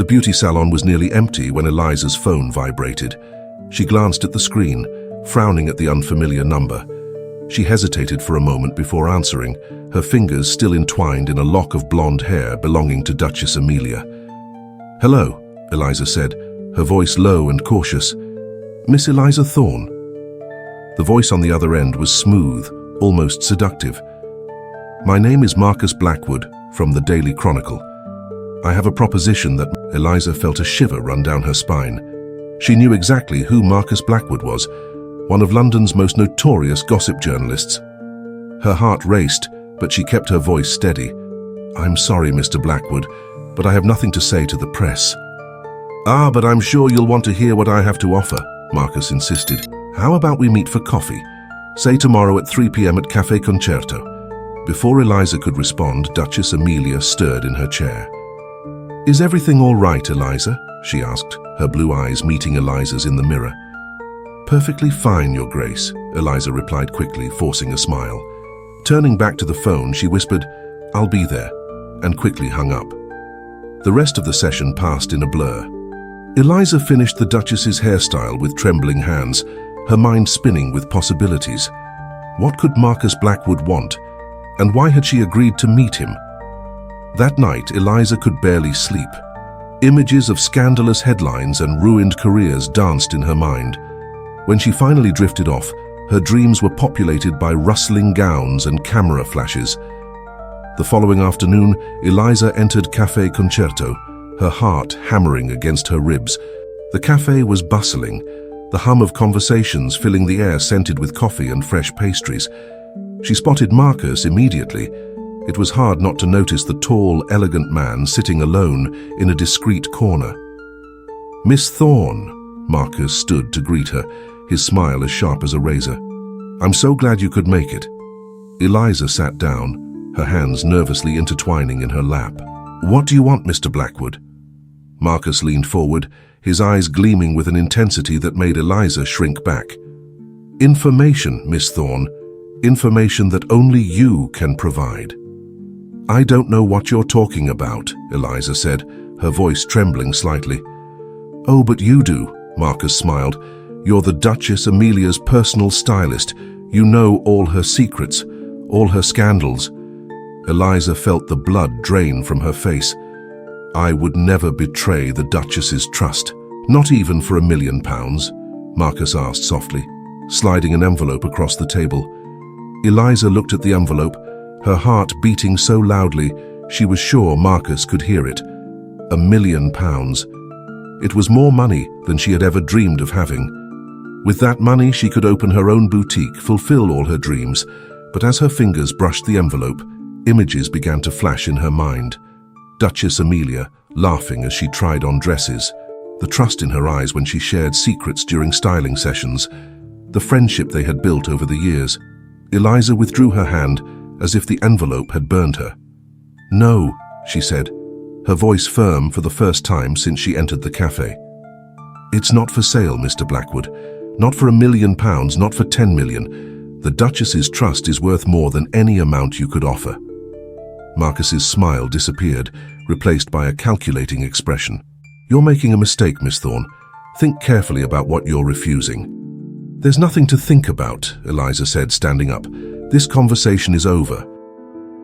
The beauty salon was nearly empty when Eliza's phone vibrated. She glanced at the screen, frowning at the unfamiliar number. She hesitated for a moment before answering, her fingers still entwined in a lock of blonde hair belonging to Duchess Amelia. "Hello," Eliza said, her voice low and cautious. "Miss Eliza Thorne?" The voice on the other end was smooth, almost seductive. "My name is Marcus Blackwood, from the Daily Chronicle. I have a proposition that..." Eliza felt a shiver run down her spine. She knew exactly who Marcus Blackwood was, one of London's most notorious gossip journalists. Her heart raced, but she kept her voice steady. "I'm sorry, Mr. Blackwood, but I have nothing to say to the press." "Ah, but I'm sure you'll want to hear what I have to offer," Marcus insisted. "How about we meet for coffee? Say tomorrow at 3 p.m. at Café Concerto." Before Eliza could respond, Duchess Amelia stirred in her chair. "Is everything all right, Eliza?" she asked, her blue eyes meeting Eliza's in the mirror. "Perfectly fine, Your Grace," Eliza replied quickly, forcing a smile. Turning back to the phone, she whispered, "I'll be there," and quickly hung up. The rest of the session passed in a blur. Eliza finished the Duchess's hairstyle with trembling hands, her mind spinning with possibilities. What could Marcus Blackwood want? And why had she agreed to meet him? That night, Eliza could barely sleep. Images of scandalous headlines and ruined careers danced in her mind. When she finally drifted off, her dreams were populated by rustling gowns and camera flashes. The following afternoon, Eliza entered Café Concerto, her heart hammering against her ribs. The cafe was bustling, the hum of conversations filling the air scented with coffee and fresh pastries. She spotted Marcus immediately. It was hard not to notice the tall, elegant man sitting alone in a discreet corner. "Miss Thorne," Marcus stood to greet her, his smile as sharp as a razor. "I'm so glad you could make it." Eliza sat down, her hands nervously intertwining in her lap. "What do you want, Mr. Blackwood?" Marcus leaned forward, his eyes gleaming with an intensity that made Eliza shrink back. "Information, Miss Thorne. Information that only you can provide." "I don't know what you're talking about," Eliza said, her voice trembling slightly. "Oh, but you do," Marcus smiled. "You're the Duchess Amelia's personal stylist. You know all her secrets, all her scandals." Eliza felt the blood drain from her face. "I would never betray the Duchess's trust, not even for £1 million, Marcus asked softly, sliding an envelope across the table. Eliza looked at the envelope, her heart beating so loudly she was sure Marcus could hear it. £1 million. It was more money than she had ever dreamed of having. With that money, she could open her own boutique, fulfill all her dreams. But as her fingers brushed the envelope, images began to flash in her mind. Duchess Amelia, laughing as she tried on dresses, the trust in her eyes when she shared secrets during styling sessions, the friendship they had built over the years. Eliza withdrew her hand as if the envelope had burned her. "No," she said, her voice firm for the first time since she entered the cafe. "It's not for sale, Mr. Blackwood. Not for £1 million, not for 10 million. The Duchess's trust is worth more than any amount you could offer." Marcus's smile disappeared, replaced by a calculating expression. "You're making a mistake, Miss Thorne. Think carefully about what you're refusing." "There's nothing to think about," Eliza said, standing up. "This conversation is over."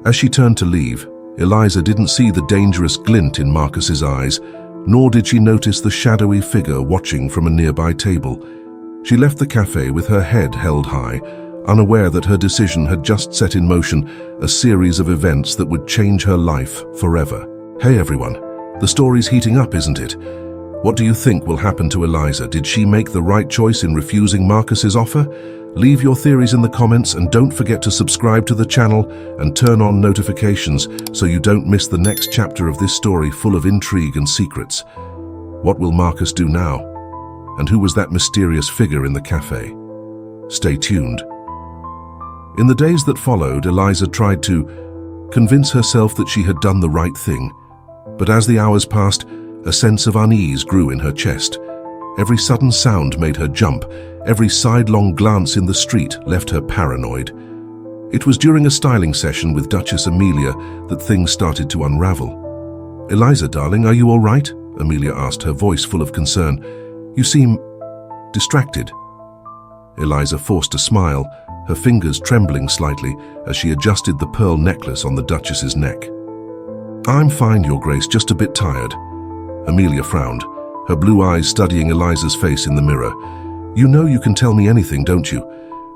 As she turned to leave, Eliza didn't see the dangerous glint in Marcus's eyes, nor did she notice the shadowy figure watching from a nearby table. She left the cafe with her head held high, unaware that her decision had just set in motion a series of events that would change her life forever. Hey everyone, the story's heating up, isn't it? What do you think will happen to Eliza? Did she make the right choice in refusing Marcus's offer? Leave your theories in the comments and don't forget to subscribe to the channel and turn on notifications so you don't miss the next chapter of this story full of intrigue and secrets. What will Marcus do now? And who was that mysterious figure in the cafe? Stay tuned. In the days that followed, Eliza tried to convince herself that she had done the right thing. But as the hours passed, a sense of unease grew in her chest. Every sudden sound made her jump. Every sidelong glance in the street left her paranoid. It was during a styling session with Duchess Amelia that things started to unravel. "Eliza, darling, are you all right?" Amelia asked, her voice full of concern. "You seem distracted." Eliza forced a smile, her fingers trembling slightly as she adjusted the pearl necklace on the Duchess's neck. "I'm fine, Your Grace, just a bit tired." Amelia frowned, her blue eyes studying Eliza's face in the mirror. "You know you can tell me anything, don't you?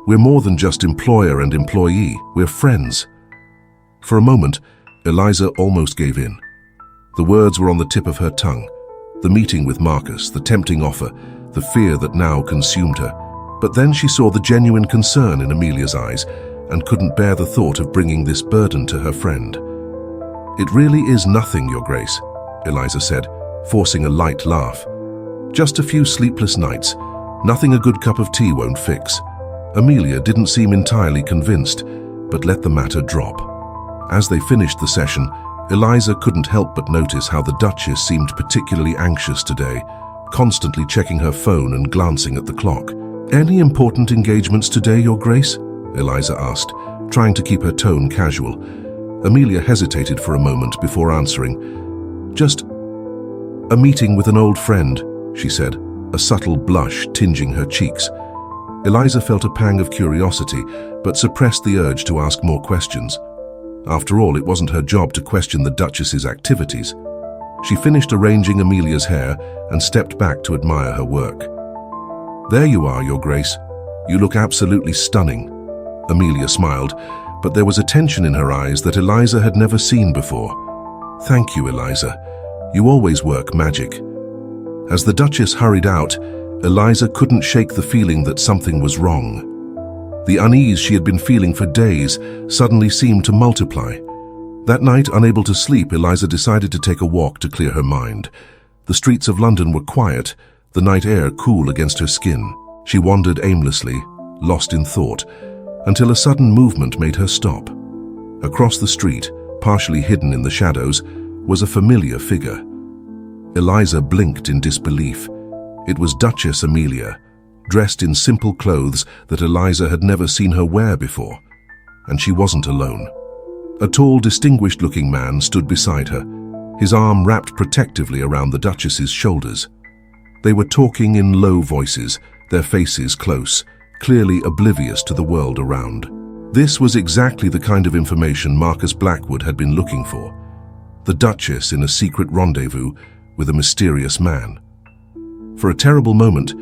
We're more than just employer and employee, we're friends." For a moment, Eliza almost gave in. The words were on the tip of her tongue. The meeting with Marcus, the tempting offer, the fear that now consumed her. But then she saw the genuine concern in Amelia's eyes and couldn't bear the thought of bringing this burden to her friend. "It really is nothing, Your Grace," Eliza said, forcing a light laugh. "Just a few sleepless nights. Nothing a good cup of tea won't fix." Amelia didn't seem entirely convinced, but let the matter drop. As they finished the session, Eliza couldn't help but notice how the Duchess seemed particularly anxious today, constantly checking her phone and glancing at the clock. "Any important engagements today, Your Grace?" Eliza asked, trying to keep her tone casual. Amelia hesitated for a moment before answering. "Just a meeting with an old friend," she said, a subtle blush tinging her cheeks. Eliza felt a pang of curiosity, but suppressed the urge to ask more questions. After all, it wasn't her job to question the Duchess's activities. She finished arranging Amelia's hair and stepped back to admire her work. "There you are, Your Grace. You look absolutely stunning." Amelia smiled, but there was a tension in her eyes that Eliza had never seen before. "Thank you, Eliza. You always work magic." As the Duchess hurried out, Eliza couldn't shake the feeling that something was wrong. The unease she had been feeling for days suddenly seemed to multiply. That night, unable to sleep, Eliza decided to take a walk to clear her mind. The streets of London were quiet, the night air cool against her skin. She wandered aimlessly, lost in thought, until a sudden movement made her stop. Across the street, partially hidden in the shadows, was a familiar figure. Eliza blinked in disbelief. It was Duchess Amelia, dressed in simple clothes that Eliza had never seen her wear before. And she wasn't alone. A tall, distinguished-looking man stood beside her, his arm wrapped protectively around the Duchess's shoulders. They were talking in low voices, their faces close, clearly oblivious to the world around. This was exactly the kind of information Marcus Blackwood had been looking for. The Duchess in a secret rendezvous with a mysterious man. For a terrible moment,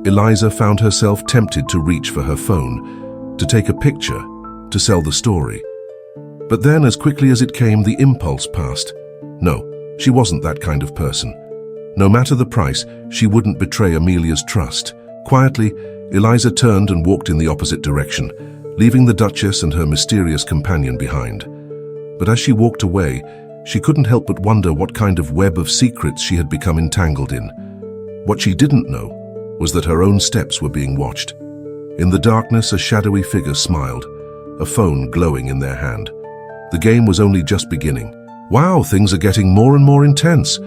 Eliza found herself tempted to reach for her phone, to take a picture, to sell the story. But then, as quickly as it came, the impulse passed. No, she wasn't that kind of person. No matter the price, she wouldn't betray Amelia's trust. Quietly, Eliza turned and walked in the opposite direction, leaving the Duchess and her mysterious companion behind. But as she walked away, she couldn't help but wonder what kind of web of secrets she had become entangled in. What she didn't know was that her own steps were being watched. In the darkness, a shadowy figure smiled, a phone glowing in their hand. The game was only just beginning. "Wow, things are getting more and more intense.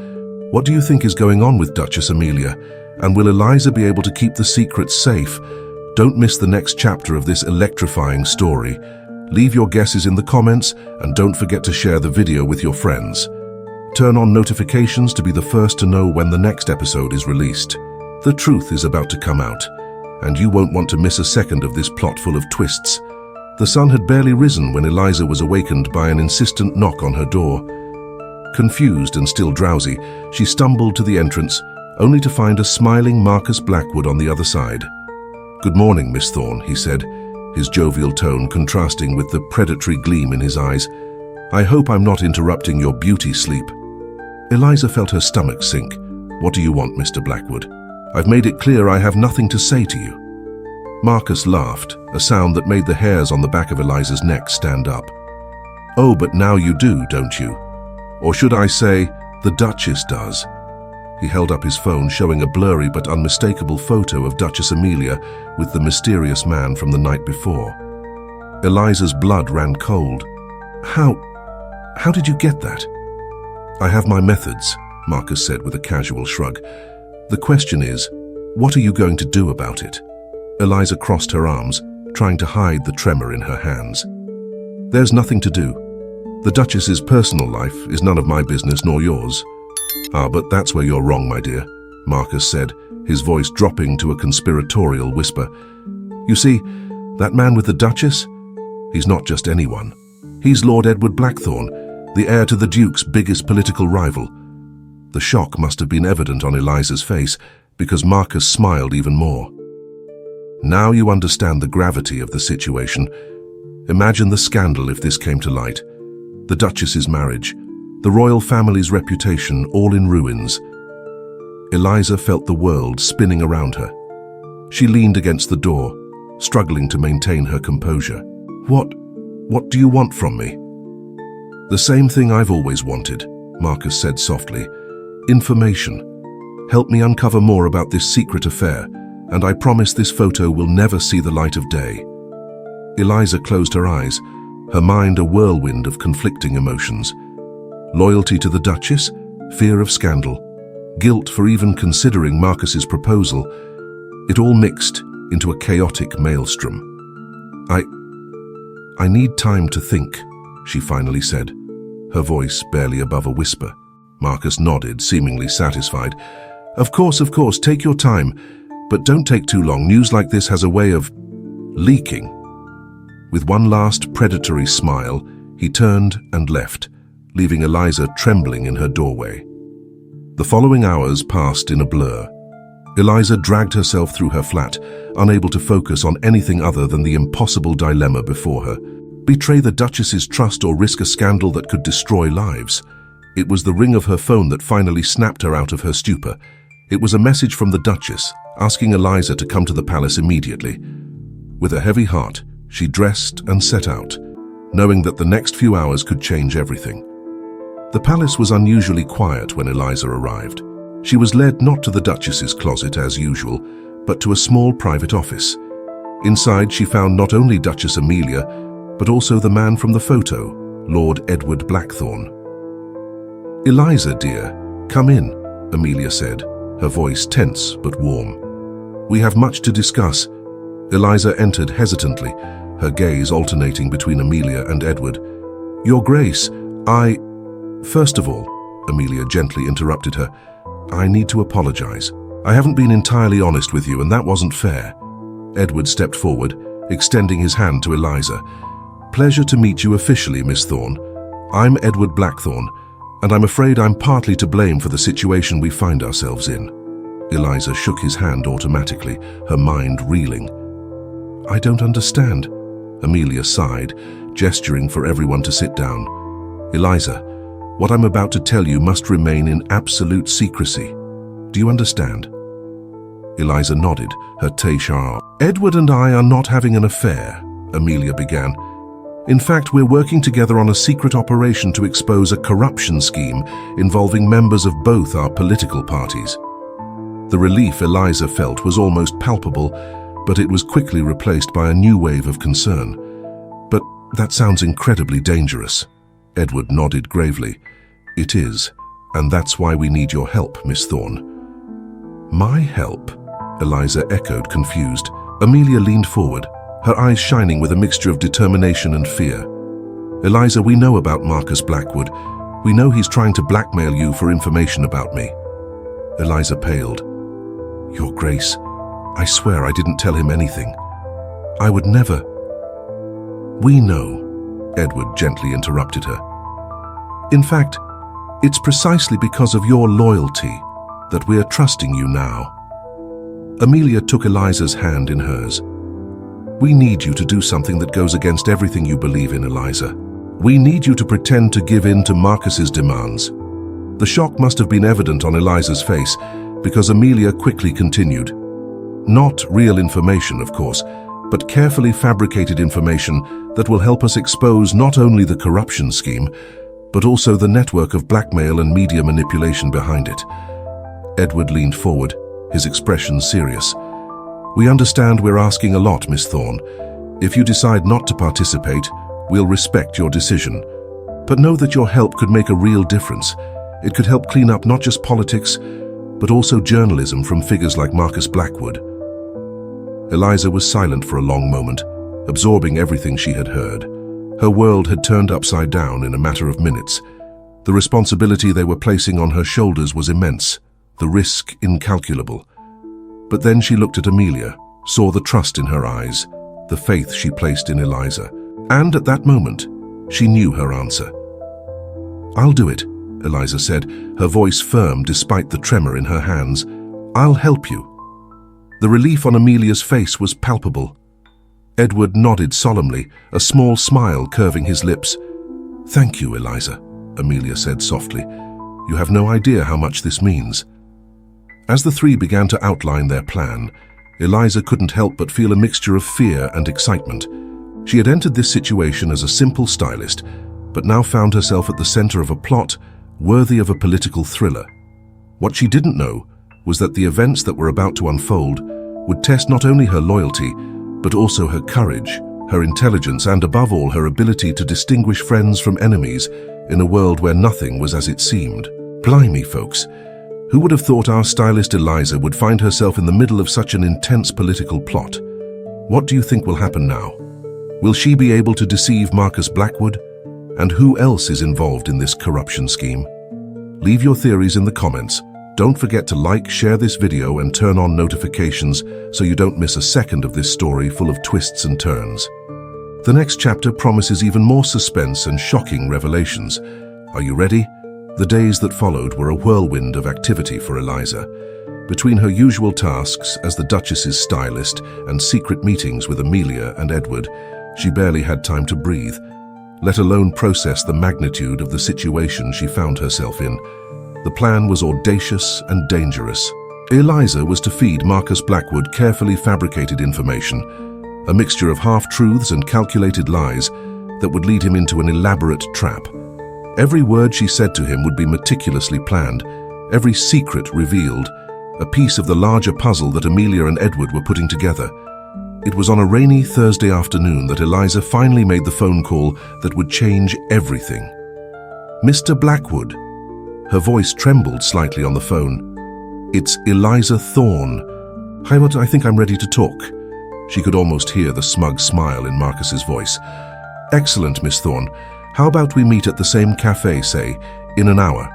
What do you think is going on with Duchess Amelia? And will Eliza be able to keep the secrets safe? Don't miss the next chapter of this electrifying story. Leave your guesses in the comments and don't forget to share the video with your friends. Turn on notifications to be the first to know when the next episode is released. The truth is about to come out, and you won't want to miss a second of this plot full of twists. The sun had barely risen when Eliza was awakened by an insistent knock on her door. Confused and still drowsy, she stumbled to the entrance, only to find a smiling Marcus Blackwood on the other side. "Good morning, Miss Thorne," he said, his jovial tone contrasting with the predatory gleam in his eyes. "I hope I'm not interrupting your beauty sleep." Eliza felt her stomach sink. "What do you want, Mr. Blackwood? I've made it clear I have nothing to say to you." Marcus laughed, a sound that made the hairs on the back of Eliza's neck stand up. "Oh, but now you do, don't you? Or should I say, the Duchess does." He held up his phone, showing a blurry but unmistakable photo of Duchess Amelia with the mysterious man from the night before. Eliza's blood ran cold. How did you get that?" "I have my methods," Marcus said with a casual shrug. "The question is, what are you going to do about it?" Eliza crossed her arms, trying to hide the tremor in her hands. "There's nothing to do. The Duchess's personal life is none of my business nor yours." "Ah, but that's where you're wrong, my dear," Marcus said, his voice dropping to a conspiratorial whisper. "You see, that man with the Duchess? He's not just anyone. He's Lord Edward Blackthorne, the heir to the Duke's biggest political rival." The shock must have been evident on Eliza's face, because Marcus smiled even more. "Now you understand the gravity of the situation. Imagine the scandal if this came to light. The Duchess's marriage, the royal family's reputation, all in ruins." Eliza felt the world spinning around her. She leaned against the door, struggling to maintain her composure. What do you want from me?" "The same thing I've always wanted," Marcus said softly. "Information. Help me uncover more about this secret affair, and I promise this photo will never see the light of day." Eliza closed her eyes, her mind a whirlwind of conflicting emotions. Loyalty to the Duchess, fear of scandal, guilt for even considering Marcus's proposal. It all mixed into a chaotic maelstrom. I need time to think," she finally said, her voice barely above a whisper. Marcus nodded, seemingly satisfied. Of course, take your time, but don't take too long. News like this has a way of leaking." With one last predatory smile, he turned and left, leaving Eliza trembling in her doorway. The following hours passed in a blur. Eliza dragged herself through her flat, unable to focus on anything other than the impossible dilemma before her. Betray the Duchess's trust or risk a scandal that could destroy lives? It was the ring of her phone that finally snapped her out of her stupor. It was a message from the Duchess, asking Eliza to come to the palace immediately. With a heavy heart, she dressed and set out, knowing that the next few hours could change everything. The palace was unusually quiet when Eliza arrived. She was led not to the Duchess's closet as usual, but to a small private office. Inside, she found not only Duchess Amelia, but also the man from the photo, Lord Edward Blackthorne. "Eliza, dear, come in," Amelia said, her voice tense but warm. "We have much to discuss." Eliza entered hesitantly, her gaze alternating between Amelia and Edward. "Your Grace, First of all," Amelia gently interrupted her, "I need to apologize. I haven't been entirely honest with you, and that wasn't fair." Edward stepped forward, extending his hand to Eliza. "Pleasure to meet you officially, Miss Thorne. I'm Edward Blackthorne, and I'm afraid I'm partly to blame for the situation we find ourselves in." Eliza shook his hand automatically, her mind reeling. "I don't understand," Amelia sighed, gesturing for everyone to sit down. "Eliza, what I'm about to tell you must remain in absolute secrecy. Do you understand?" Eliza nodded, her té sharp. "Edward and I are not having an affair," Amelia began. "In fact, we're working together on a secret operation to expose a corruption scheme involving members of both our political parties." The relief Eliza felt was almost palpable, but it was quickly replaced by a new wave of concern. "But that sounds incredibly dangerous." Edward nodded gravely. "It is, and that's why we need your help, Miss Thorne." "My help?" Eliza echoed, confused. Amelia leaned forward, her eyes shining with a mixture of determination and fear. "Eliza, we know about Marcus Blackwood. We know he's trying to blackmail you for information about me." Eliza paled. "Your Grace, I swear I didn't tell him anything. I would never." "We know," Edward gently interrupted her. "In fact, it's precisely because of your loyalty that we're trusting you now." Amelia took Eliza's hand in hers. "We need you to do something that goes against everything you believe in, Eliza. We need you to pretend to give in to Marcus's demands." The shock must have been evident on Eliza's face, because Amelia quickly continued. "Not real information, of course, but carefully fabricated information that will help us expose not only the corruption scheme, but also the network of blackmail and media manipulation behind it." Edward leaned forward, his expression serious. "We understand we're asking a lot, Miss Thorne. If you decide not to participate, we'll respect your decision. But know that your help could make a real difference. It could help clean up not just politics, but also journalism from figures like Marcus Blackwood." Eliza was silent for a long moment, absorbing everything she had heard. Her world had turned upside down in a matter of minutes. The responsibility they were placing on her shoulders was immense, the risk incalculable. But then she looked at Amelia, saw the trust in her eyes, the faith she placed in Eliza. And at that moment, she knew her answer. "I'll do it," Eliza said, her voice firm despite the tremor in her hands. "I'll help you." The relief on Amelia's face was palpable. Edward nodded solemnly, a small smile curving his lips. "Thank you, Eliza," Amelia said softly. "You have no idea how much this means." As the three began to outline their plan, Eliza couldn't help but feel a mixture of fear and excitement. She had entered this situation as a simple stylist, but now found herself at the center of a plot worthy of a political thriller. What she didn't know was that the events that were about to unfold would test not only her loyalty, but also her courage, her intelligence, and above all, her ability to distinguish friends from enemies in a world where nothing was as it seemed. Blimey, folks. Who would have thought our stylist Eliza would find herself in the middle of such an intense political plot? What do you think will happen now? Will she be able to deceive Marcus Blackwood? And who else is involved in this corruption scheme? Leave your theories in the comments. Don't forget to like, share this video, and turn on notifications so you don't miss a second of this story full of twists and turns. The next chapter promises even more suspense and shocking revelations. Are you ready? The days that followed were a whirlwind of activity for Eliza. Between her usual tasks as the Duchess's stylist and secret meetings with Amelia and Edward, she barely had time to breathe, let alone process the magnitude of the situation she found herself in. The plan was audacious and dangerous. Eliza was to feed Marcus Blackwood carefully fabricated information, a mixture of half-truths and calculated lies that would lead him into an elaborate trap. Every word she said to him would be meticulously planned, every secret revealed, a piece of the larger puzzle that Amelia and Edward were putting together. It was on a rainy Thursday afternoon that Eliza finally made the phone call that would change everything. "Mr. Blackwood." Her voice trembled slightly on the phone. "It's Eliza Thorne. Hi, I think I'm ready to talk." She could almost hear the smug smile in Marcus's voice. "Excellent, Miss Thorne. How about we meet at the same cafe, say, in an hour?"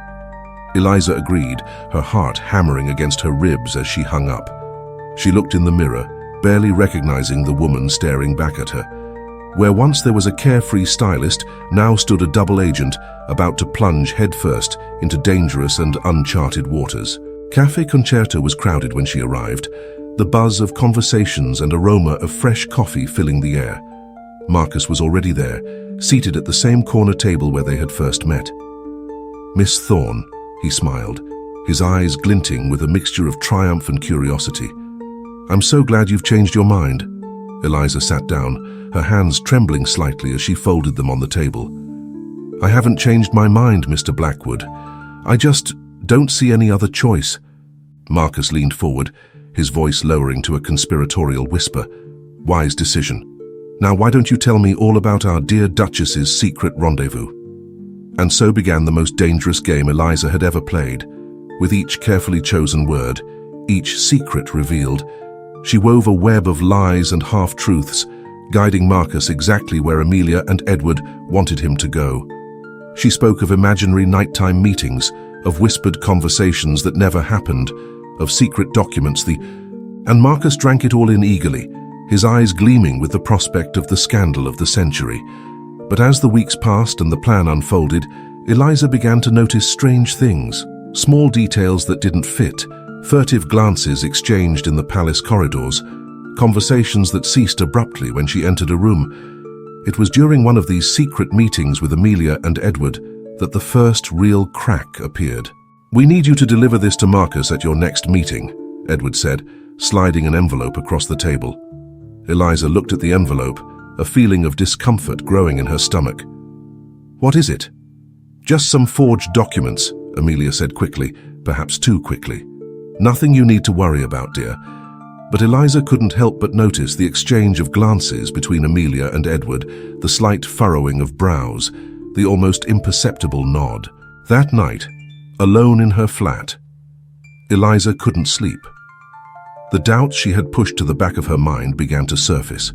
Eliza agreed, her heart hammering against her ribs as she hung up. She looked in the mirror, barely recognizing the woman staring back at her. Where once there was a carefree stylist, now stood a double agent about to plunge headfirst into dangerous and uncharted waters. Café Concerto was crowded when she arrived, the buzz of conversations and aroma of fresh coffee filling the air. Marcus was already there, seated at the same corner table where they had first met. "Miss Thorne," he smiled, his eyes glinting with a mixture of triumph and curiosity. "I'm so glad you've changed your mind." Eliza sat down, her hands trembling slightly as she folded them on the table. "I haven't changed my mind, Mr. Blackwood. I just don't see any other choice." Marcus leaned forward, his voice lowering to a conspiratorial whisper. "Wise decision. Now why don't you tell me all about our dear Duchess's secret rendezvous?" And so began the most dangerous game Eliza had ever played. With each carefully chosen word, each secret revealed, she wove a web of lies and half-truths, guiding Marcus exactly where Amelia and Edward wanted him to go. She spoke of imaginary nighttime meetings, of whispered conversations that never happened, of secret documents, and Marcus drank it all in eagerly, his eyes gleaming with the prospect of the scandal of the century. But as the weeks passed and the plan unfolded, Eliza began to notice strange things, small details that didn't fit, furtive glances exchanged in the palace corridors, conversations that ceased abruptly when she entered a room. It was during one of these secret meetings with Amelia and Edward that the first real crack appeared. "We need you to deliver this to Marcus at your next meeting," Edward said, sliding an envelope across the table. Eliza looked at the envelope, a feeling of discomfort growing in her stomach. "What is it?" "Just some forged documents," Amelia said quickly, perhaps too quickly. "Nothing you need to worry about, dear." But Eliza couldn't help but notice the exchange of glances between Amelia and Edward, the slight furrowing of brows, the almost imperceptible nod. That night, alone in her flat, Eliza couldn't sleep. The doubts she had pushed to the back of her mind began to surface.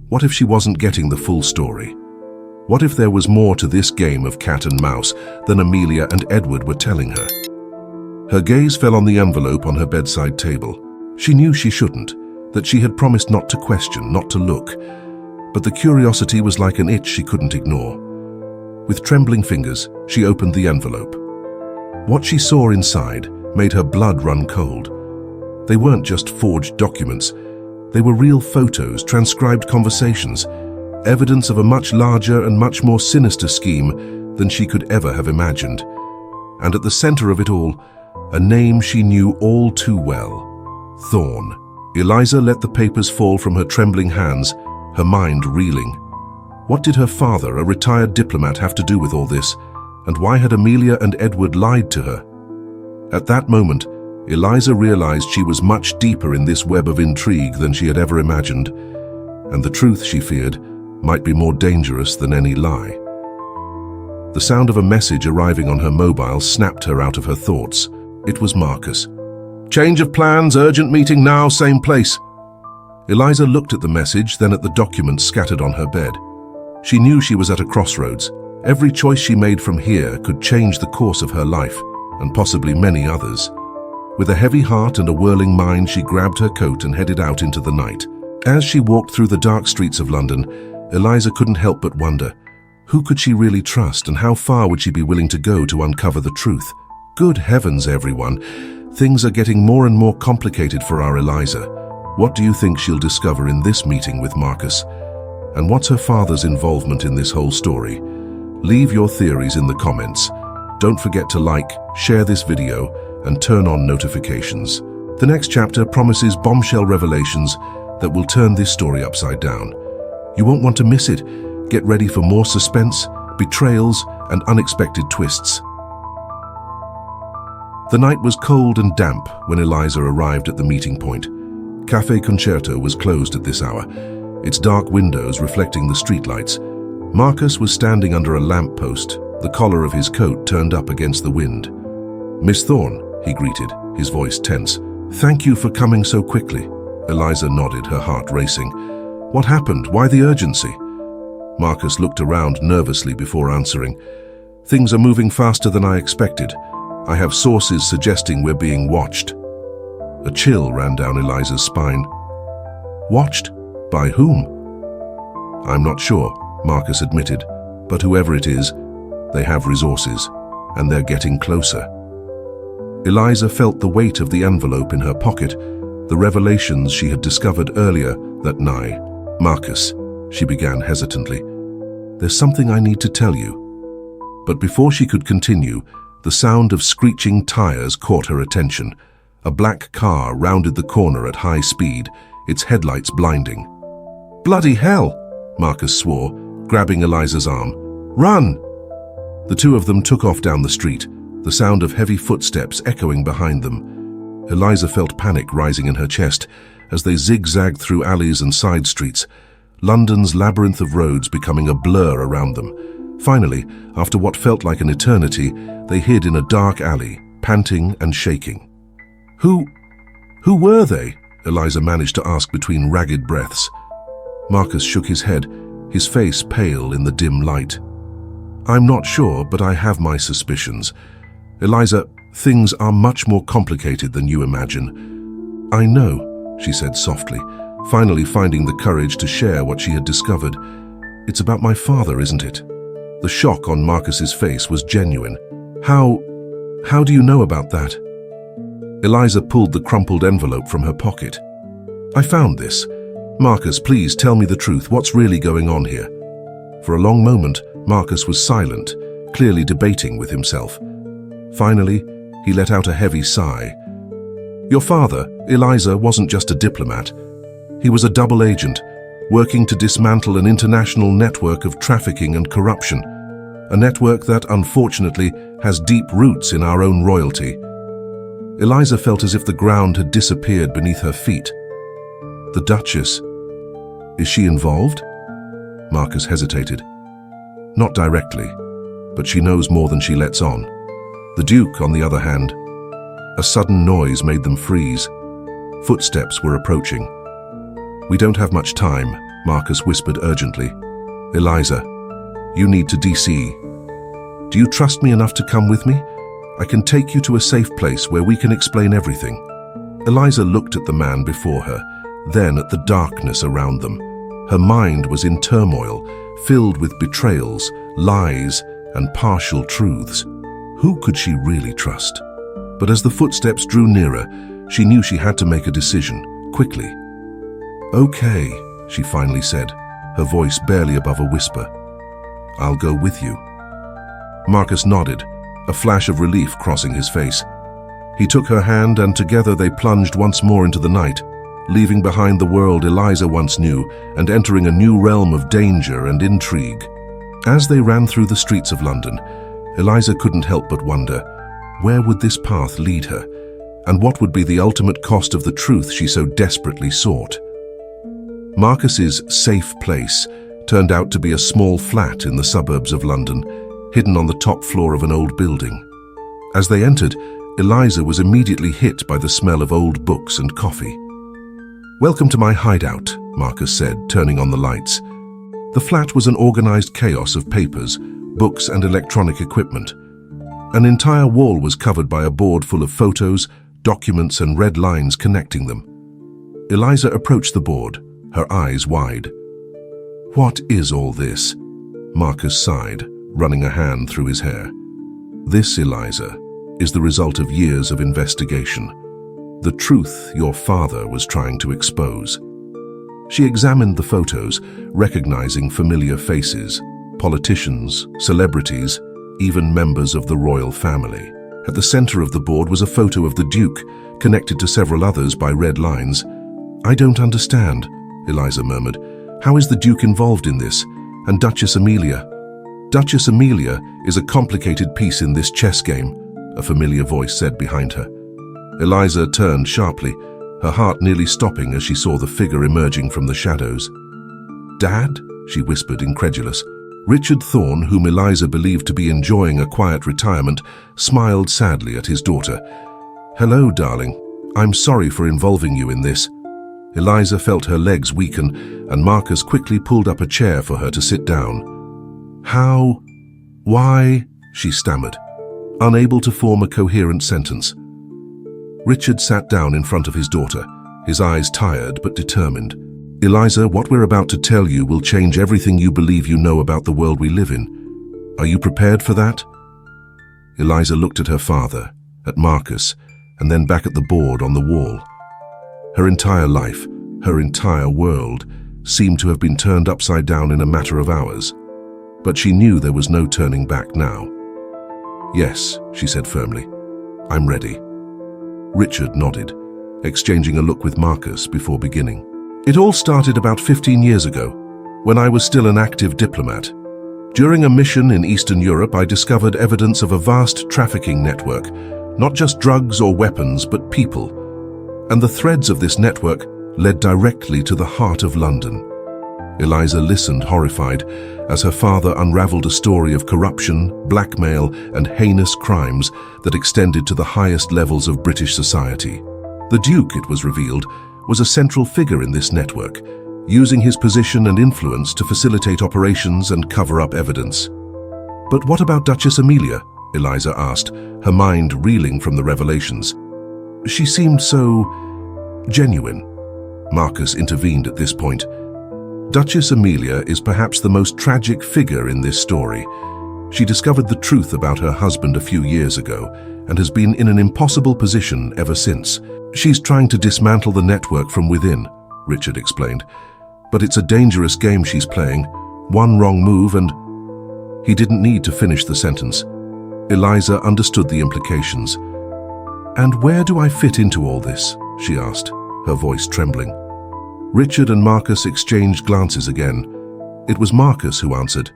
What if she wasn't getting the full story? What if there was more to this game of cat and mouse than Amelia and Edward were telling her? Her gaze fell on the envelope on her bedside table. She knew she shouldn't, that she had promised not to question, not to look. But the curiosity was like an itch she couldn't ignore. With trembling fingers, she opened the envelope. What she saw inside made her blood run cold. They weren't just forged documents. They were real photos, transcribed conversations, evidence of a much larger and much more sinister scheme than she could ever have imagined. And at the center of it all, a name she knew all too well: Thorne. Eliza let the papers fall from her trembling hands, her mind reeling. What did her father, a retired diplomat, have to do with all this? And why had Amelia and Edward lied to her? At that moment, Eliza realized she was much deeper in this web of intrigue than she had ever imagined, and the truth, she feared, might be more dangerous than any lie. The sound of a message arriving on her mobile snapped her out of her thoughts. It was Marcus. "Change of plans, urgent meeting now, same place." Eliza looked at the message, then at the documents scattered on her bed. She knew she was at a crossroads. Every choice she made from here could change the course of her life, and possibly many others. With a heavy heart and a whirling mind, she grabbed her coat and headed out into the night. As she walked through the dark streets of London, Eliza couldn't help but wonder, who could she really trust and how far would she be willing to go to uncover the truth? Good heavens, everyone. Things are getting more and more complicated for our Eliza. What do you think she'll discover in this meeting with Marcus? And what's her father's involvement in this whole story? Leave your theories in the comments. Don't forget to like, share this video, and turn on notifications. The next chapter promises bombshell revelations that will turn this story upside down. You won't want to miss it. Get ready for more suspense, betrayals, and unexpected twists. The night was cold and damp when Eliza arrived at the meeting point. Café Concerto was closed at this hour, its dark windows reflecting the streetlights. Marcus was standing under a lamppost, the collar of his coat turned up against the wind. "Miss Thorne," he greeted, his voice tense. "Thank you for coming so quickly." Eliza nodded, her heart racing. "What happened? Why the urgency?" Marcus looked around nervously before answering. "Things are moving faster than I expected. I have sources suggesting we're being watched." A chill ran down Eliza's spine. "Watched? By whom?" "I'm not sure," Marcus admitted, "but whoever it is, they have resources, and they're getting closer." Eliza felt the weight of the envelope in her pocket, the revelations she had discovered earlier that night. "Marcus," she began hesitantly, "there's something I need to tell you." But before she could continue, the sound of screeching tires caught her attention. A black car rounded the corner at high speed, its headlights blinding. "Bloody hell!" Marcus swore, grabbing Eliza's arm. "Run!" The two of them took off down the street, the sound of heavy footsteps echoing behind them. Eliza felt panic rising in her chest as they zigzagged through alleys and side streets, London's labyrinth of roads becoming a blur around them. Finally, after what felt like an eternity, they hid in a dark alley, panting and shaking. Who were they?" Eliza managed to ask between ragged breaths. Marcus shook his head, his face pale in the dim light. "I'm not sure, but I have my suspicions. Eliza, things are much more complicated than you imagine." "I know," she said softly, finally finding the courage to share what she had discovered. "It's about my father, isn't it?" The shock on Marcus's face was genuine. How do you know about that?" Eliza pulled the crumpled envelope from her pocket. "I found this. Marcus, please tell me the truth. What's really going on here?" For a long moment, Marcus was silent, clearly debating with himself. Finally, he let out a heavy sigh. "Your father, Eliza, wasn't just a diplomat. He was a double agent, working to dismantle an international network of trafficking and corruption, a network that, unfortunately, has deep roots in our own royalty." Eliza felt as if the ground had disappeared beneath her feet. "The Duchess, is she involved?" Marcus hesitated. "Not directly, but she knows more than she lets on. The Duke, on the other hand." A sudden noise made them freeze. Footsteps were approaching. "We don't have much time," Marcus whispered urgently. "Eliza, You need to DC. Do you trust me enough to come with me? I can take you to a safe place where we can explain everything. Eliza looked at the man before her, then at the darkness around them. Her mind was in turmoil, filled with betrayals, lies, and partial truths. Who could she really trust? But as the footsteps drew nearer, she knew she had to make a decision, quickly. "Okay," she finally said, her voice barely above a whisper. "I'll go with you." Marcus nodded, a flash of relief crossing his face. He took her hand and together they plunged once more into the night, leaving behind the world Eliza once knew and entering a new realm of danger and intrigue. As they ran through the streets of London, Eliza couldn't help but wonder, where would this path lead her, and what would be the ultimate cost of the truth she so desperately sought? Marcus's safe place turned out to be a small flat in the suburbs of London, hidden on the top floor of an old building. As they entered, Eliza was immediately hit by the smell of old books and coffee. "Welcome to my hideout," Marcus said, turning on the lights. The flat was an organized chaos of papers, books, and electronic equipment. An entire wall was covered by a board full of photos, documents, and red lines connecting them. Eliza approached the board, her eyes wide. "What is all this?" Marcus sighed, running a hand through his hair. "This, Eliza, is the result of years of investigation. The truth your father was trying to expose." She examined the photos, recognizing familiar faces, politicians, celebrities, even members of the royal family. At the center of the board was a photo of the Duke, connected to several others by red lines. "I don't understand," Eliza murmured. "How is the Duke involved in this? And Duchess Amelia?" "Duchess Amelia is a complicated piece in this chess game," a familiar voice said behind her. Eliza turned sharply, her heart nearly stopping as she saw the figure emerging from the shadows. "Dad?" she whispered, incredulous. Richard Thorne, whom Eliza believed to be enjoying a quiet retirement, smiled sadly at his daughter. "Hello, darling. I'm sorry for involving you in this." Eliza felt her legs weaken, and Marcus quickly pulled up a chair for her to sit down. "How? Why?" she stammered, unable to form a coherent sentence. Richard sat down in front of his daughter, his eyes tired but determined. "Eliza, what we're about to tell you will change everything you believe you know about the world we live in. Are you prepared for that?" Eliza looked at her father, at Marcus, and then back at the board on the wall. Her entire life, her entire world, seemed to have been turned upside down in a matter of hours. But she knew there was no turning back now. "Yes," she said firmly. "I'm ready." Richard nodded, exchanging a look with Marcus before beginning. "It all started about 15 years ago, when I was still an active diplomat. During a mission in Eastern Europe, I discovered evidence of a vast trafficking network, not just drugs or weapons, but people. And the threads of this network led directly to the heart of London." Eliza listened, horrified, as her father unraveled a story of corruption, blackmail, and heinous crimes that extended to the highest levels of British society. The Duke, it was revealed, was a central figure in this network, using his position and influence to facilitate operations and cover up evidence. "But what about Duchess Amelia?" Eliza asked, her mind reeling from the revelations. "She seemed so genuine." Marcus intervened at this point. "Duchess Amelia is perhaps the most tragic figure in this story. She discovered the truth about her husband a few years ago and has been in an impossible position ever since. She's trying to dismantle the network from within," Richard explained. "But it's a dangerous game she's playing. One wrong move and—" He didn't need to finish the sentence. Eliza understood the implications. "And where do I fit into all this?" she asked, her voice trembling. Richard and Marcus exchanged glances again. It was Marcus who answered.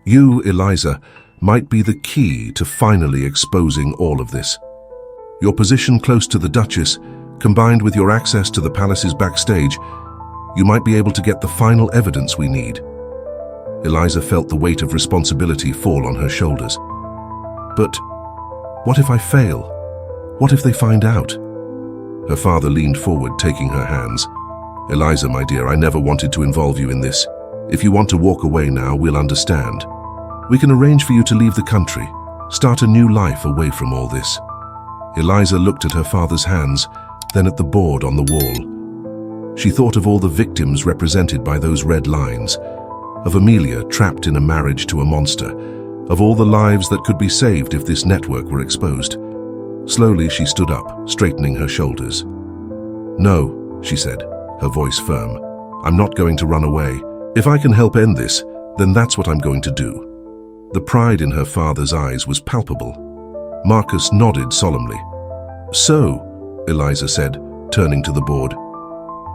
"You, Eliza, might be the key to finally exposing all of this. Your position close to the Duchess, combined with your access to the palace's backstage, you might be able to get the final evidence we need." Eliza felt the weight of responsibility fall on her shoulders. "But what if I fail? What if they find out?" Her father leaned forward, taking her hands. "Eliza, my dear, I never wanted to involve you in this. If you want to walk away now, we'll understand." We can arrange for you to leave the country, start a new life away from all this." Eliza looked at her father's hands, then at the board on the wall. She thought of all the victims represented by those red lines, of Amelia trapped in a marriage to a monster, of all the lives that could be saved if this network were exposed. Slowly she stood up, straightening her shoulders. "No," she said, her voice firm. "I'm not going to run away. If I can help end this, then that's what I'm going to do." The pride in her father's eyes was palpable. Marcus nodded solemnly. "So," Eliza said, turning to the board,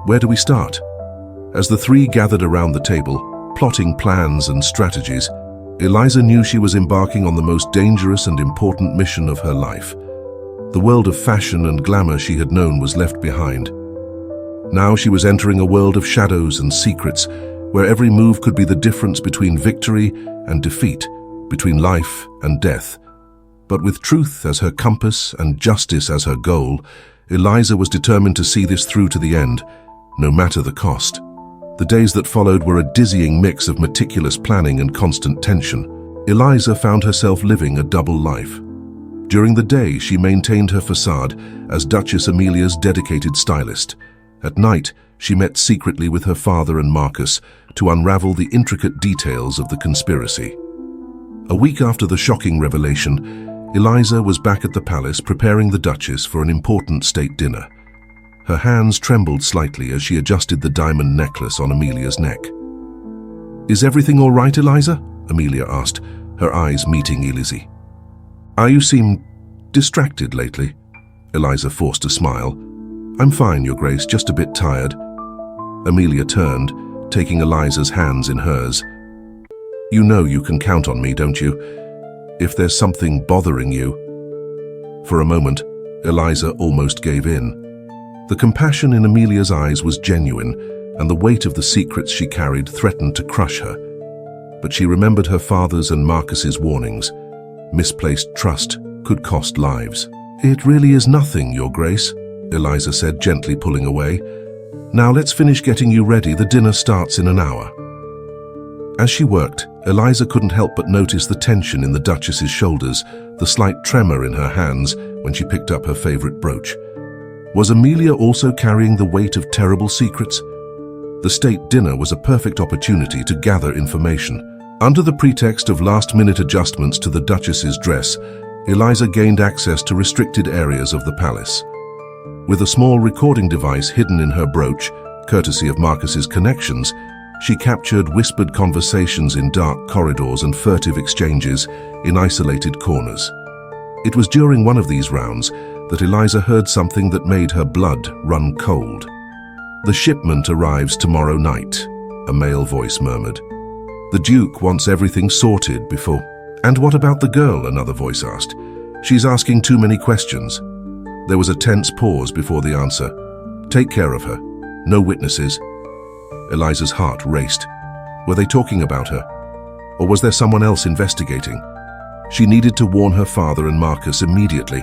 "where do we start?" As the three gathered around the table, plotting plans and strategies, Eliza knew she was embarking on the most dangerous and important mission of her life. The world of fashion and glamour she had known was left behind. Now she was entering a world of shadows and secrets, where every move could be the difference between victory and defeat, between life and death. But with truth as her compass and justice as her goal, Eliza was determined to see this through to the end, no matter the cost. The days that followed were a dizzying mix of meticulous planning and constant tension. Eliza found herself living a double life. During the day, she maintained her facade as Duchess Amelia's dedicated stylist. At night, she met secretly with her father and Marcus to unravel the intricate details of the conspiracy. A week after the shocking revelation, Eliza was back at the palace preparing the Duchess for an important state dinner. Her hands trembled slightly as she adjusted the diamond necklace on Amelia's neck. "Is everything all right, Eliza?" Amelia asked, her eyes meeting Elizy's. "You seem distracted lately." Eliza forced a smile. "I'm fine, Your Grace, just a bit tired." Amelia turned, taking Eliza's hands in hers. "You know you can count on me, don't you? If there's something bothering you." For a moment, Eliza almost gave in. The compassion in Amelia's eyes was genuine, and the weight of the secrets she carried threatened to crush her. But she remembered her father's and Marcus's warnings. Misplaced trust could cost lives. "It really is nothing, Your Grace," Eliza said, gently pulling away. "Now let's finish getting you ready. The dinner starts in an hour." As she worked, Eliza couldn't help but notice the tension in the Duchess's shoulders, the slight tremor in her hands when she picked up her favorite brooch. Was Amelia also carrying the weight of terrible secrets? The state dinner was a perfect opportunity to gather information. Under the pretext of last-minute adjustments to the Duchess's dress, Eliza gained access to restricted areas of the palace. With a small recording device hidden in her brooch, courtesy of Marcus's connections, she captured whispered conversations in dark corridors and furtive exchanges in isolated corners. It was during one of these rounds that Eliza heard something that made her blood run cold. "The shipment arrives tomorrow night," a male voice murmured. "The Duke wants everything sorted before—" "And what about the girl?" another voice asked. "She's asking too many questions." There was a tense pause before the answer. "Take care of her. No witnesses." Eliza's heart raced. Were they talking about her? Or was there someone else investigating? She needed to warn her father and Marcus immediately,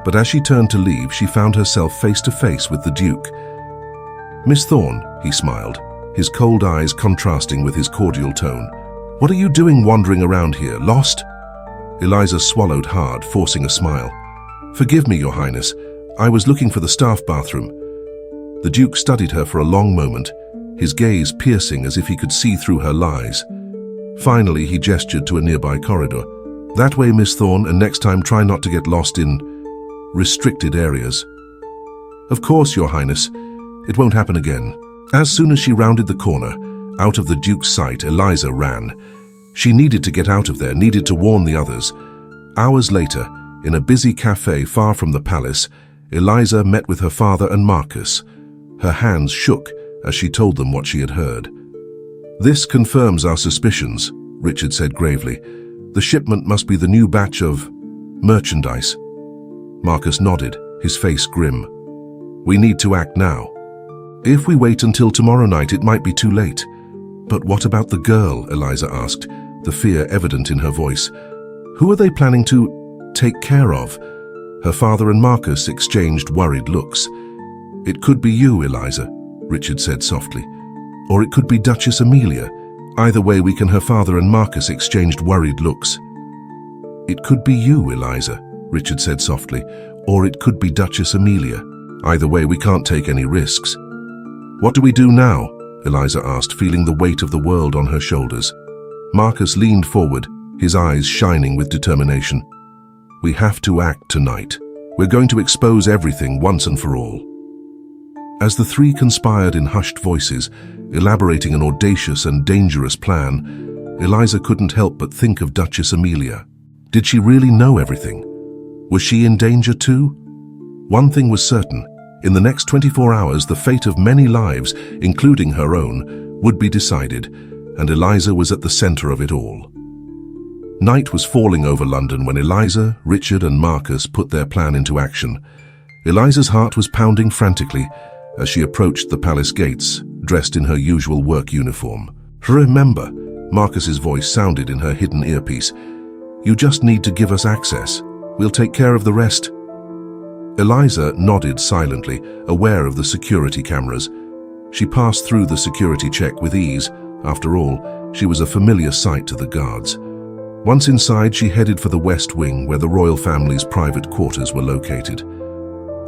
but as she turned to leave, she found herself face to face with the Duke. "Miss Thorne," he smiled, his cold eyes contrasting with his cordial tone. "What are you doing wandering around here, lost?" Eliza swallowed hard, forcing a smile. "Forgive me, Your Highness. I was looking for the staff bathroom." The Duke studied her for a long moment, his gaze piercing as if he could see through her lies. Finally, he gestured to a nearby corridor. "That way, Miss Thorne, and next time try not to get lost in restricted areas." "Of course, Your Highness. It won't happen again." As soon as she rounded the corner, out of the Duke's sight, Eliza ran. She needed to get out of there, needed to warn the others. Hours later, in a busy cafe far from the palace, Eliza met with her father and Marcus. Her hands shook as she told them what she had heard. "This confirms our suspicions," Richard said gravely. "The shipment must be the new batch of merchandise." Marcus nodded, his face grim. "We need to act now. If we wait until tomorrow night, it might be too late." "But what about the girl?" Eliza asked, the fear evident in her voice. "Who are they planning to take care of?" Her father and Marcus exchanged worried looks. "It could be you, Eliza," Richard said softly. "Or it could be Duchess Amelia, Either way, her father and Marcus exchanged worried looks. "It could be you, Eliza," Richard said softly, "or it could be Duchess Amelia. Either way, we can't take any risks." "What do we do now?" Eliza asked, feeling the weight of the world on her shoulders. Marcus leaned forward, his eyes shining with determination. "We have to act tonight. We're going to expose everything once and for all." As the three conspired in hushed voices, elaborating an audacious and dangerous plan, Eliza couldn't help but think of Duchess Amelia. Did she really know everything? Was she in danger too? One thing was certain. In the next 24 hours, the fate of many lives, including her own, would be decided, and Eliza was at the center of it all. Night was falling over London when Eliza, Richard, and Marcus put their plan into action. Eliza's heart was pounding frantically as she approached the palace gates, dressed in her usual work uniform. "Remember," Marcus's voice sounded in her hidden earpiece, "you just need to give us access. We'll take care of the rest." Eliza nodded silently, aware of the security cameras. She passed through the security check with ease. After all, she was a familiar sight to the guards. Once inside, she headed for the West Wing, where the royal family's private quarters were located.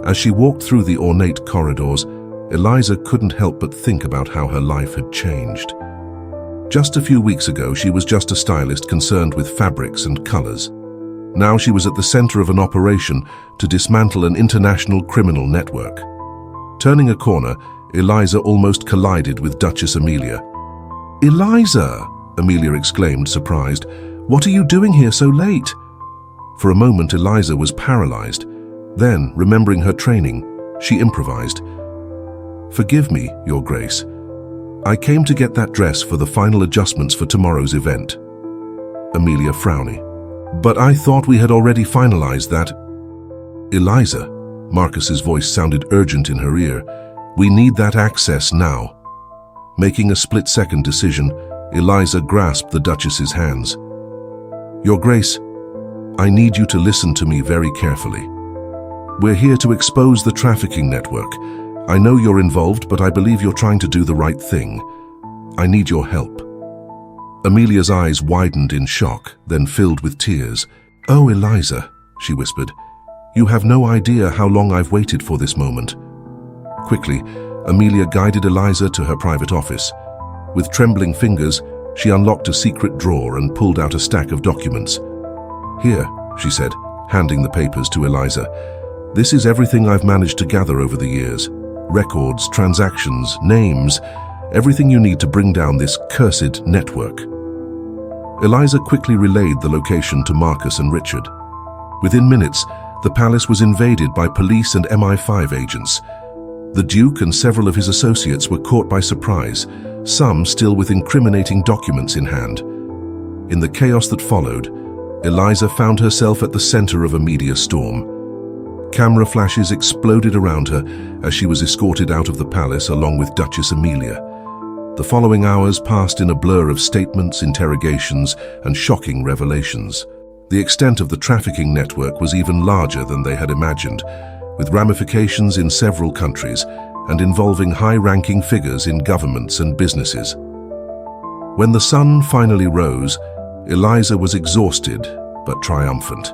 As she walked through the ornate corridors, Eliza couldn't help but think about how her life had changed. Just a few weeks ago, she was just a stylist concerned with fabrics and colors. Now she was at the center of an operation to dismantle an international criminal network. Turning a corner, Eliza almost collided with Duchess Amelia. "Eliza!" Amelia exclaimed, surprised. "What are you doing here so late?" For a moment, Eliza was paralyzed. Then, remembering her training, she improvised. "Forgive me, Your Grace. I came to get that dress for the final adjustments for tomorrow's event." Amelia frowning. "But I thought we had already finalized that." "Eliza," Marcus's voice sounded urgent in her ear, "we need that access now." Making a split-second decision, Eliza grasped the Duchess's hands. "Your Grace, I need you to listen to me very carefully. We're here to expose the trafficking network. I know you're involved, but I believe you're trying to do the right thing. I need your help." Amelia's eyes widened in shock, then filled with tears. "Oh, Eliza," she whispered, "you have no idea how long I've waited for this moment." Quickly, Amelia guided Eliza to her private office. With trembling fingers, she unlocked a secret drawer and pulled out a stack of documents. "Here," she said, handing the papers to Eliza. "This is everything I've managed to gather over the years. Records, transactions, names, everything you need to bring down this cursed network." Eliza quickly relayed the location to Marcus and Richard. Within minutes, the palace was invaded by police and MI5 agents. The Duke and several of his associates were caught by surprise, some still with incriminating documents in hand. In the chaos that followed, Eliza found herself at the center of a media storm. Camera flashes exploded around her as she was escorted out of the palace along with Duchess Amelia. The following hours passed in a blur of statements, interrogations, and shocking revelations. The extent of the trafficking network was even larger than they had imagined, with ramifications in several countries and involving high-ranking figures in governments and businesses. When the sun finally rose, Eliza was exhausted but triumphant.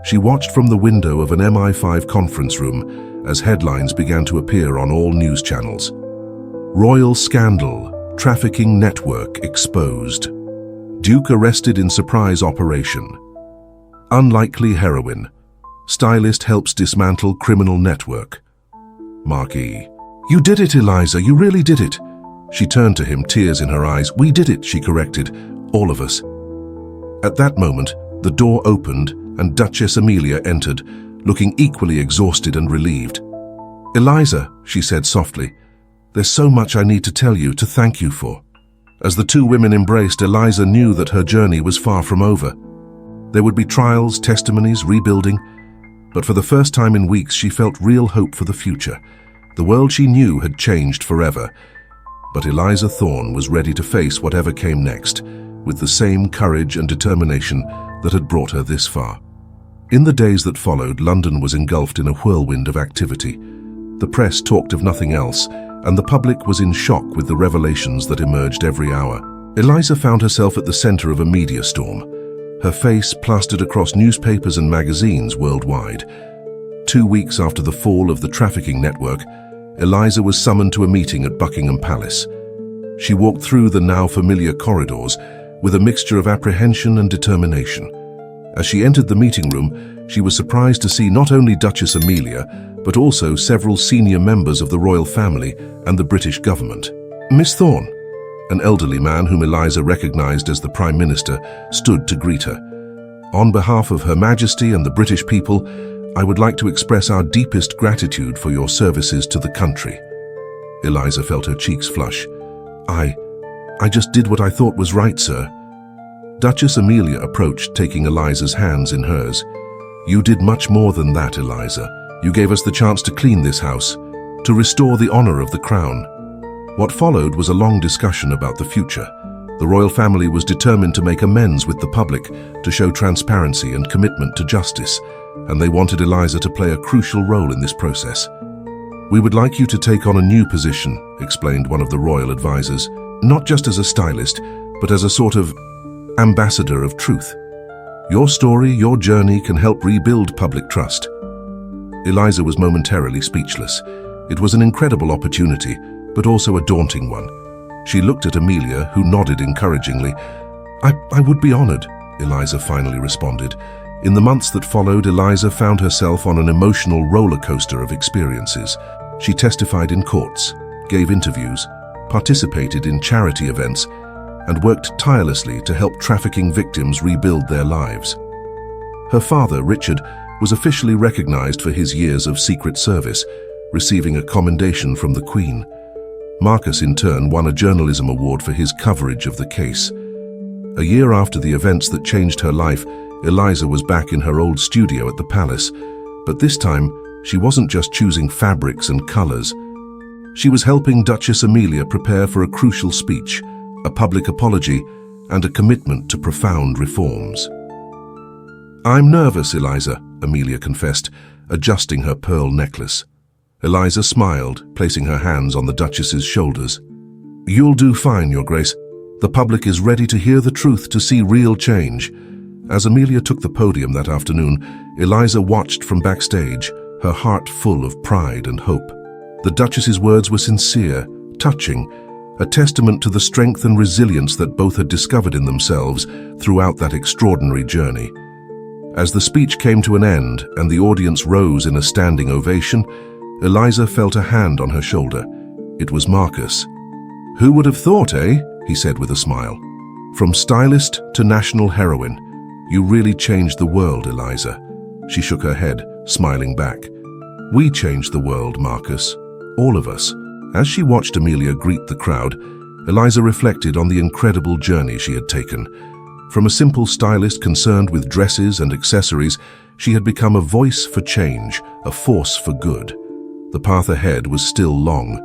She watched from the window of an MI5 conference room as headlines began to appear on all news channels. Royal scandal, trafficking network exposed. Duke arrested in surprise operation. Unlikely heroine. Stylist helps dismantle criminal network. Mark E. "You did it, Eliza, you really did it." She turned to him, tears in her eyes. "We did it," she corrected. "All of us." At that moment, the door opened and Duchess Amelia entered, looking equally exhausted and relieved. "Eliza," she said softly, "there's so much I need to tell you, to thank you for." As the two women embraced, Eliza knew that her journey was far from over. There would be trials, testimonies, rebuilding, but for the first time in weeks she felt real hope for the future. The world she knew had changed forever, but Eliza Thorne was ready to face whatever came next, with the same courage and determination that had brought her this far. In the days that followed, London was engulfed in a whirlwind of activity. The press talked of nothing else, and the public was in shock with the revelations that emerged every hour. Eliza found herself at the center of a media storm, her face plastered across newspapers and magazines worldwide. 2 weeks after the fall of the trafficking network, Eliza was summoned to a meeting at Buckingham Palace. She walked through the now familiar corridors with a mixture of apprehension and determination. As she entered the meeting room, she was surprised to see not only Duchess Amelia, but also several senior members of the royal family and the British government. "Miss Thorne," an elderly man whom Eliza recognized as the Prime Minister, stood to greet her. "On behalf of Her Majesty and the British people, I would like to express our deepest gratitude for your services to the country." Eliza felt her cheeks flush. I just did what I thought was right, sir." Duchess Amelia approached, taking Eliza's hands in hers. "You did much more than that, Eliza. You gave us the chance to clean this house, to restore the honor of the crown." What followed was a long discussion about the future. The royal family was determined to make amends with the public, to show transparency and commitment to justice, and they wanted Eliza to play a crucial role in this process. "We would like you to take on a new position," explained one of the royal advisors, "not just as a stylist, but as a sort of ambassador of truth. Your story, your journey can help rebuild public trust." Eliza was momentarily speechless. It was an incredible opportunity, but also a daunting one. She looked at Amelia, who nodded encouragingly. I would be honored," Eliza finally responded. In the months that followed, Eliza found herself on an emotional roller coaster of experiences. She testified in courts, gave interviews, participated in charity events, and worked tirelessly to help trafficking victims rebuild their lives. Her father, Richard, was officially recognized for his years of secret service, receiving a commendation from the Queen. Marcus, in turn, won a journalism award for his coverage of the case. A year after the events that changed her life, Eliza was back in her old studio at the palace, but this time she wasn't just choosing fabrics and colors. She was helping Duchess Amelia prepare for a crucial speech, a public apology, and a commitment to profound reforms. "I'm nervous, Eliza," Amelia confessed, adjusting her pearl necklace. Eliza smiled, placing her hands on the Duchess's shoulders. "You'll do fine, Your Grace. The public is ready to hear the truth, to see real change." As Amelia took the podium that afternoon, Eliza watched from backstage, her heart full of pride and hope. The Duchess's words were sincere, touching, a testament to the strength and resilience that both had discovered in themselves throughout that extraordinary journey. As the speech came to an end and the audience rose in a standing ovation, Eliza felt a hand on her shoulder. It was Marcus. "Who would have thought, eh?" he said with a smile. "From stylist to national heroine, you really changed the world, Eliza." She shook her head, smiling back. "We changed the world, Marcus. All of us." As she watched Amelia greet the crowd, Eliza reflected on the incredible journey she had taken. From a simple stylist concerned with dresses and accessories, she had become a voice for change, a force for good. The path ahead was still long.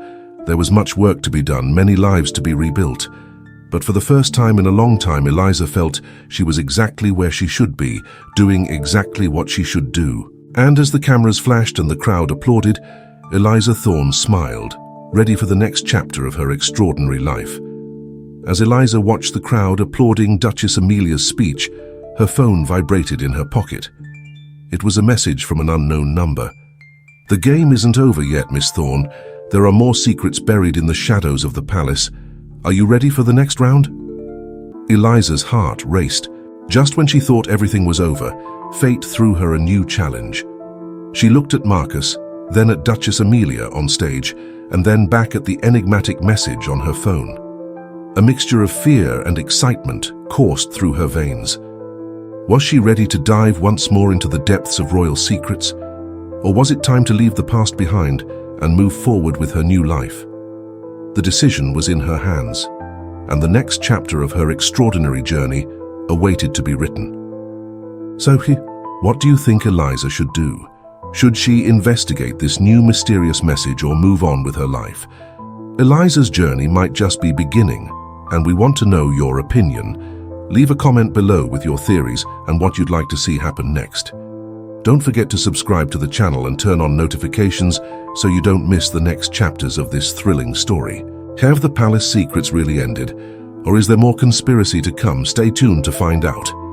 There was much work to be done, many lives to be rebuilt. But for the first time in a long time, Eliza felt she was exactly where she should be, doing exactly what she should do. And as the cameras flashed and the crowd applauded, Eliza Thorne smiled, ready for the next chapter of her extraordinary life. As Eliza watched the crowd applauding Duchess Amelia's speech, her phone vibrated in her pocket. It was a message from an unknown number. "The game isn't over yet, Miss Thorne. There are more secrets buried in the shadows of the palace. Are you ready for the next round?" Eliza's heart raced. Just when she thought everything was over, fate threw her a new challenge. She looked at Marcus, then at Duchess Amelia on stage, and then back at the enigmatic message on her phone. A mixture of fear and excitement coursed through her veins. Was she ready to dive once more into the depths of royal secrets? Or was it time to leave the past behind and move forward with her new life? The decision was in her hands, and the next chapter of her extraordinary journey awaited to be written. So, what do you think Eliza should do? Should she investigate this new mysterious message or move on with her life? Eliza's journey might just be beginning, and we want to know your opinion. Leave a comment below with your theories and what you'd like to see happen next. Don't forget to subscribe to the channel and turn on notifications so you don't miss the next chapters of this thrilling story. Have the palace secrets really ended? Or is there more conspiracy to come? Stay tuned to find out.